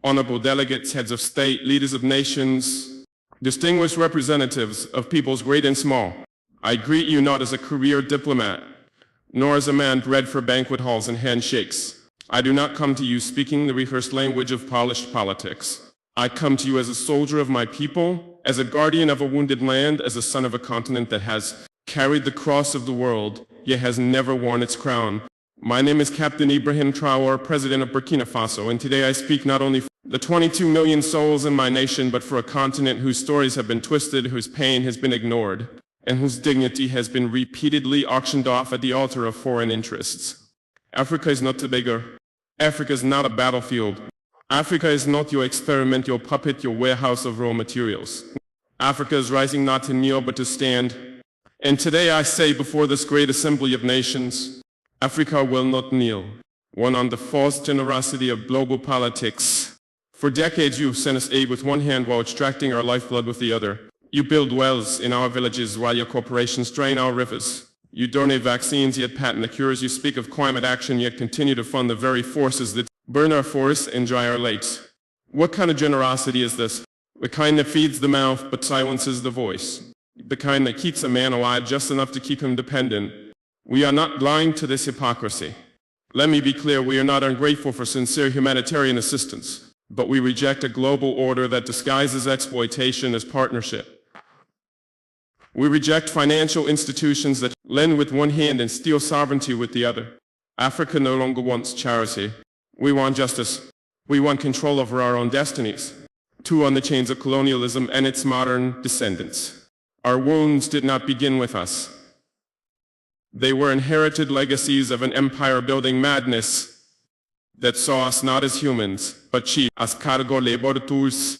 honorable delegates, heads of state, leaders of nations, distinguished representatives of peoples great and small. I greet you not as a career diplomat, nor as a man bred for banquet halls and handshakes. I do not come to you speaking the rehearsed language of polished politics. I come to you as a soldier of my people, as a guardian of a wounded land, as a son of a continent that has carried the cross of the world, yet has never worn its crown. My name is Captain Ibrahim Traoré, President of Burkina Faso, and today I speak not only for the 22 million souls in my nation, but for a continent whose stories have been twisted, whose pain has been ignored, and whose dignity has been repeatedly auctioned off at the altar of foreign interests. Africa is not Tobago. Africa is not a battlefield. Africa is not your experiment, your puppet, your warehouse of raw materials. Africa is rising not to kneel, but to stand. And today I say before this great assembly of nations, Africa will not kneel. One on the false generosity of global politics. For decades you've sent us aid with one hand while extracting our lifeblood with the other. You build wells in our villages while your corporations drain our rivers. You donate vaccines yet patent the cures. You speak of climate action yet continue to fund the very forces that burn our forests and dry our lakes. What kind of generosity is this? The kind that feeds the mouth but silences the voice. The kind that keeps a man alive just enough to keep him dependent. We are not blind to this hypocrisy. Let me be clear, we are not ungrateful for sincere humanitarian assistance, but we reject a global order that disguises exploitation as partnership. We reject financial institutions that lend with one hand and steal sovereignty with the other. Africa no longer wants charity. We want justice. We want control over our own destinies. Too on the chains of colonialism and its modern descendants. Our wounds did not begin with us. They were inherited legacies of an empire-building madness that saw us not as humans, but chiefs, as cargo laborators.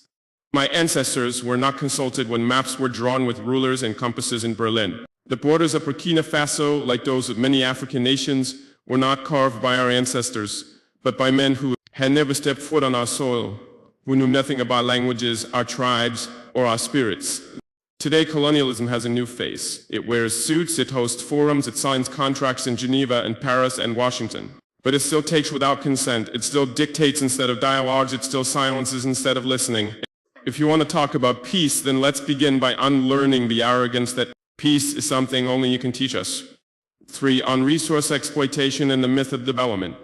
My ancestors were not consulted when maps were drawn with rulers and compasses in Berlin. The borders of Burkina Faso, like those of many African nations, were not carved by our ancestors, but by men who had never stepped foot on our soil, who knew nothing about languages, our tribes, or our spirits. Today, colonialism has a new face. It wears suits, it hosts forums, it signs contracts in Geneva and Paris and Washington. But it still takes without consent, it still dictates instead of dialogues, it still silences instead of listening. If you want to talk about peace, then let's begin by unlearning the arrogance that peace is something only you can teach us. 3. On resource exploitation and the myth of development.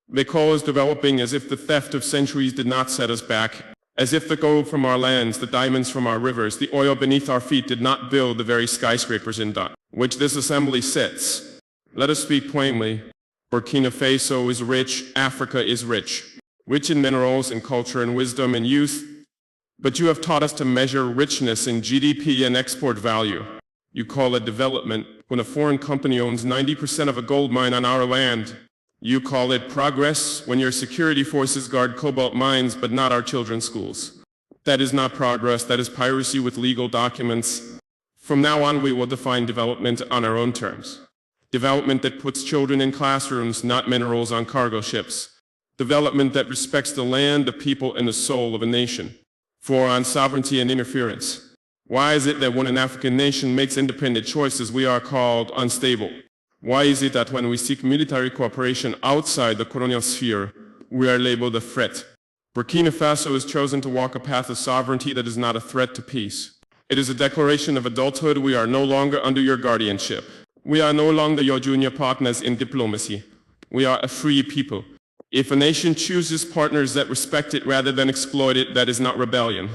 They call us developing as if the theft of centuries did not set us back, as if the gold from our lands, the diamonds from our rivers, the oil beneath our feet did not build the very skyscrapers in which this assembly sits. Let us speak plainly. Burkina Faso is rich, Africa is rich. Rich in minerals and culture and wisdom and youth. But you have taught us to measure richness in GDP and export value. You call it development when a foreign company owns 90% of a gold mine on our land. You call it progress when your security forces guard cobalt mines but not our children's schools. That is not progress, that is piracy with legal documents. From now on we will define development on our own terms. Development that puts children in classrooms, not minerals on cargo ships. Development that respects the land, the people, and the soul of a nation. 4. On sovereignty and interference. Why is it that when an African nation makes independent choices, we are called unstable? Why is it that when we seek military cooperation outside the colonial sphere, we are labeled a threat? Burkina Faso has chosen to walk a path of sovereignty that is not a threat to peace. It is a declaration of adulthood. We are no longer under your guardianship. We are no longer your junior partners in diplomacy. We are a free people. If a nation chooses partners that respect it rather than exploit it, that is not rebellion.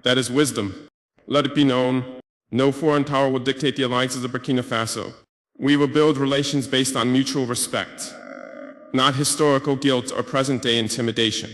That is wisdom. Let it be known, no foreign power will dictate the alliances of Burkina Faso. We will build relations based on mutual respect, not historical guilt or present-day intimidation.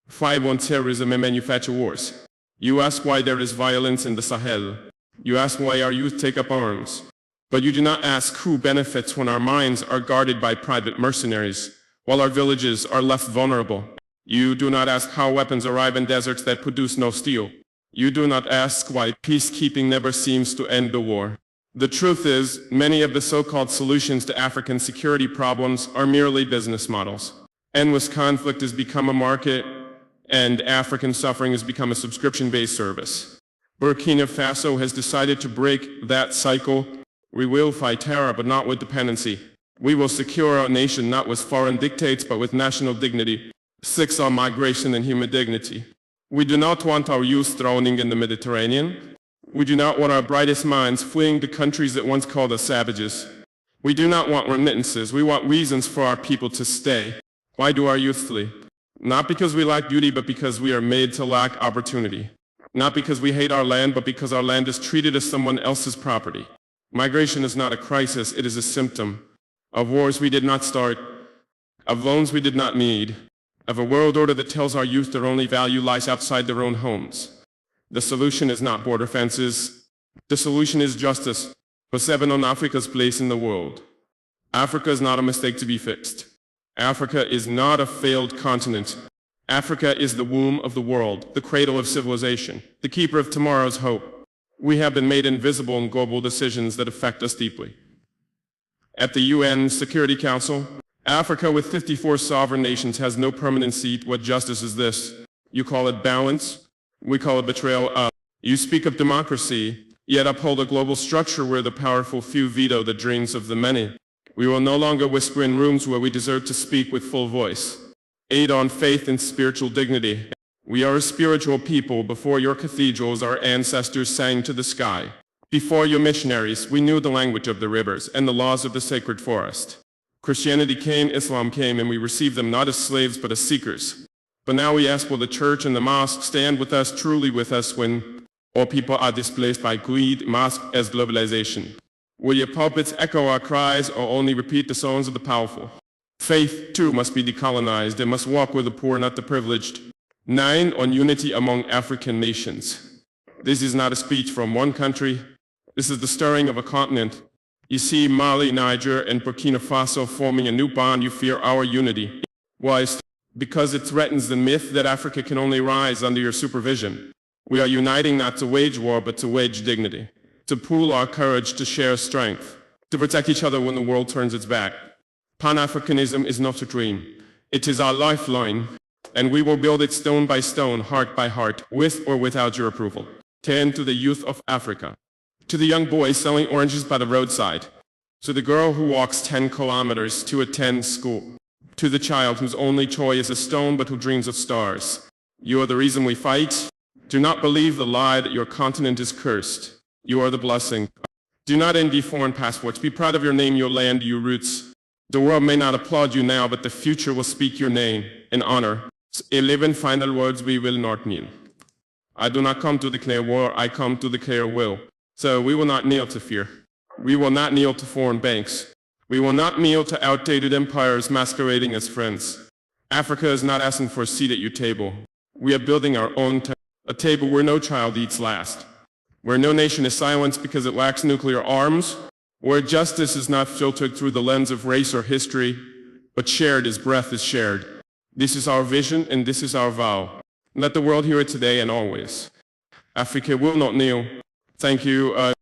5. On terrorism and manufacture wars. You ask why there is violence in the Sahel. You ask why our youth take up arms. But you do not ask who benefits when our mines are guarded by private mercenaries, while our villages are left vulnerable. You do not ask how weapons arrive in deserts that produce no steel. You do not ask why peacekeeping never seems to end the war. The truth is, many of the so-called solutions to African security problems are merely business models. Endless conflict has become a market, and African suffering has become a subscription-based service. Burkina Faso has decided to break that cycle. We will fight terror, but not with dependency. We will secure our nation not with foreign dictates, but with national dignity. 6. On migration and human dignity. We do not want our youth drowning in the Mediterranean. We do not want our brightest minds fleeing the countries that once called us savages. We do not want remittances. We want reasons for our people to stay. Why do our youth flee? Not because we lack beauty, but because we are made to lack opportunity. Not because we hate our land, but because our land is treated as someone else's property. Migration is not a crisis, it is a symptom of wars we did not start, of loans we did not need, of a world order that tells our youth their only value lies outside their own homes. The solution is not border fences. The solution is justice. For 7. On Africa's place in the world. Africa is not a mistake to be fixed. Africa is not a failed continent. Africa is the womb of the world, the cradle of civilization, the keeper of tomorrow's hope. We have been made invisible in global decisions that affect us deeply. At the UN Security Council, Africa with 54 sovereign nations has no permanent seat. What justice is this? You call it balance? We call it betrayal. You speak of democracy, yet uphold a global structure where the powerful few veto the dreams of the many. We will no longer whisper in rooms where we deserve to speak with full voice. 8. On faith and spiritual dignity. We are a spiritual people. Before your cathedrals, our ancestors sang to the sky. Before your missionaries, we knew the language of the rivers and the laws of the sacred forest. Christianity came, Islam came, and we received them not as slaves but as seekers. But now we ask, will the church and the mosque stand with us, truly with us, when all people are displaced by greed, mosque as globalization? Will your pulpits echo our cries or only repeat the songs of the powerful? Faith, too, must be decolonized. It must walk with the poor, not the privileged. 9. On unity among African nations. This is not a speech from one country. This is the stirring of a continent. You see Mali, Niger, and Burkina Faso forming a new bond. You fear our unity. Why? Because it threatens the myth that Africa can only rise under your supervision. We are uniting not to wage war, but to wage dignity. To pool our courage, to share strength. To protect each other when the world turns its back. Pan-Africanism is not a dream. It is our lifeline. And we will build it stone by stone, heart by heart, with or without your approval. 10. To the youth of Africa. To the young boy selling oranges by the roadside. To the girl who walks 10 kilometers to attend school. To the child whose only toy is a stone but who dreams of stars. You are the reason we fight. Do not believe the lie that your continent is cursed. You are the blessing. Do not envy foreign passports. Be proud of your name, your land, your roots. The world may not applaud you now, but the future will speak your name in honor. 11 final words. We will not kneel. I do not come to declare war, I come to declare will. So we will not kneel to fear. We will not kneel to foreign banks. We will not kneel to outdated empires masquerading as friends. Africa is not asking for a seat at your table. We are building our own a table where no child eats last. Where no nation is silenced because it lacks nuclear arms. Where justice is not filtered through the lens of race or history, but shared as breath is shared. This is our vision and this is our vow. Let the world hear it today and always. Africa will not kneel. Thank you.